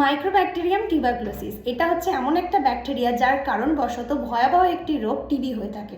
Mycobacterium tuberculosis এটা হচ্ছে এমন একটা ব্যাকটেরিয়া যার কারণবশত ভয়াবহ একটি রোগ টিবি হয়ে থাকে।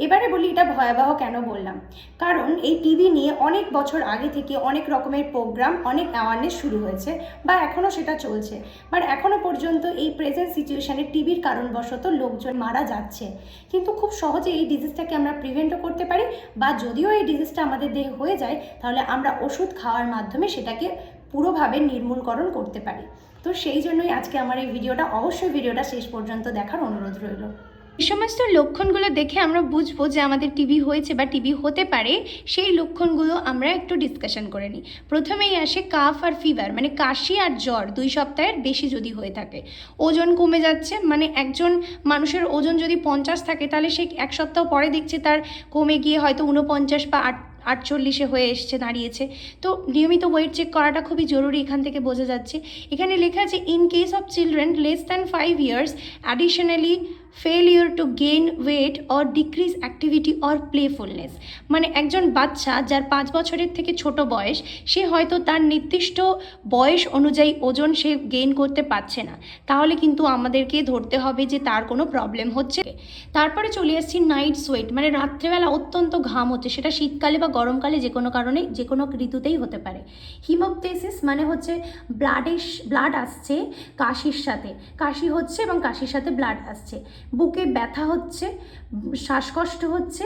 এবারে বলি এটা ভয়াবহ কেন বললাম, কারণ এই টিবি নিয়ে অনেক বছর আগে থেকে অনেক রকমের প্রোগ্রাম, অনেক অ্যাওয়ারনেস শুরু হয়েছে বা এখনও সেটা চলছে, বাট এখনও পর্যন্ত এই প্রেজেন্ট সিচুয়েশানে টিবির কারণবশত লোকজন মারা যাচ্ছে। কিন্তু খুব সহজে এই ডিজিজটাকে আমরা প্রিভেন্টও করতে পারি, বা যদিও এই ডিজিজটা আমাদের দেহে হয়ে যায় তাহলে আমরা ওষুধ খাওয়ার মাধ্যমে সেটাকে পুরোভাবে নির্মূলকরণ করতে পারি। তো সেই জন্যই আজকে আমার এই ভিডিওটা, অবশ্যই ভিডিওটা শেষ পর্যন্ত দেখার অনুরোধ রইল। এই সমস্ত লক্ষণগুলো দেখে আমরা বুঝবো যে আমাদের টিবি হয়েছে বা টিবি হতে পারে। সেই লক্ষণগুলো আমরা একটু ডিসকাশন করে নিই। প্রথমেই আসে কাফ আর ফিভার, মানে কাশি আর জ্বর 2 সপ্তাহের বেশি যদি হয়ে থাকে। ওজন কমে যাচ্ছে, মানে একজন মানুষের ওজন যদি 50 থাকে তাহলে সে 1 সপ্তাহ পরে দেখছে তার কমে গিয়ে হয়তো 49 বা 48 হয়ে এসছে, দাঁড়িয়েছে। তো নিয়মিত ওয়েট চেক করাটা খুবই জরুরি, এখান থেকে বোঝা যাচ্ছে। এখানে লেখা আছে in case of children less than 5 years additionally failure to gain weight or decrease activity or playfulness, মানে একজন বাচ্চা যার 5 বছরের থেকে ছোট বয়স, সে হয়তো তার নির্দিষ্ট বয়স অনুযায়ী ওজন সে গেইন করতে পারছে না, তাহলে কিন্তু আমাদেরকে ধরতে হবে যে তার কোনো প্রবলেম হচ্ছে। তারপরে চলে আসছি নাইট সোয়েট, মানে রাত্রেবেলা অত্যন্ত ঘাম হচ্ছে, সেটা শীতকালে বা গরমকালে যে কোনো কারণে যে কোনো ঋতুতেই হতে পারে। হিমোপথেসিস মানে হচ্ছে ব্লাড আসছে কাশির সাথে, কাশি হচ্ছে এবং কাশির সাথে ব্লাড আসছে। বুকে ব্যথা হচ্ছে, শ্বাসকষ্ট হচ্ছে,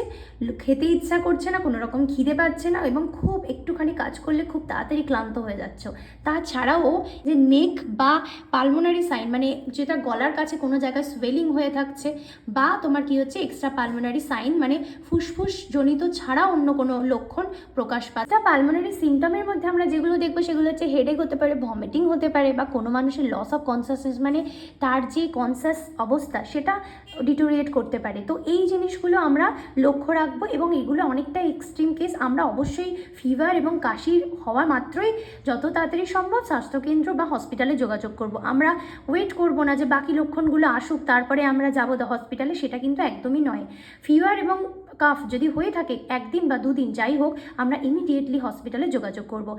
খেতে ইচ্ছা করছে না, কোনো রকম খিদে পাচ্ছে না, এবং খুব একটুখানি কাজ করলে খুব তাড়াতাড়ি ক্লান্ত হয়ে যাচ্ছ। তাছাড়াও যে নেক বা পালমোনারি সাইন, মানে যেটা গলার কাছে কোনো জায়গায় সোয়েলিং হয়ে থাকছে, বা তোমার কি হচ্ছে এক্সট্রা পালমোনারি সাইন, মানে ফুসফুস জনিত ছাড়া অন্য কোনো লক্ষণ প্রকাশ পাচ্ছে। পালমোনারি সিমটমের মধ্যে আমরা যেগুলো দেখবো সেগুলো হচ্ছে হেডেক হতে পারে, ভমিটিং হতে পারে, বা কোনো মানুষের লস অফ কনসাসনেস, মানে তার যে কনসাস অবস্থা সেটা ডিটোরিয়েট করতে পারে। তো এই জিনিসগুলো আমরা লক্ষ্য রাখবো, এবং এগুলো অনেকটা এক্সট্রিম কেস। আমরা অবশ্যই ফিভার এবং কাশি হওয়া মাত্রই যত তাড়াতাড়ি সম্ভব স্বাস্থ্যকেন্দ্র বা হসপিটালে যোগাযোগ করব। আমরা ওয়েট করব না যে বাকি লক্ষণগুলো আসুক তারপরে আমরা যাবো হসপিটালে, সেটা কিন্তু একদমই নয়। ফিভার এবং কাফ যদি হয়ে থাকে 1 দিন বা 2 দিন যাই হোক, আমরা ইমিডিয়েটলি হসপিটালে যোগাযোগ করব।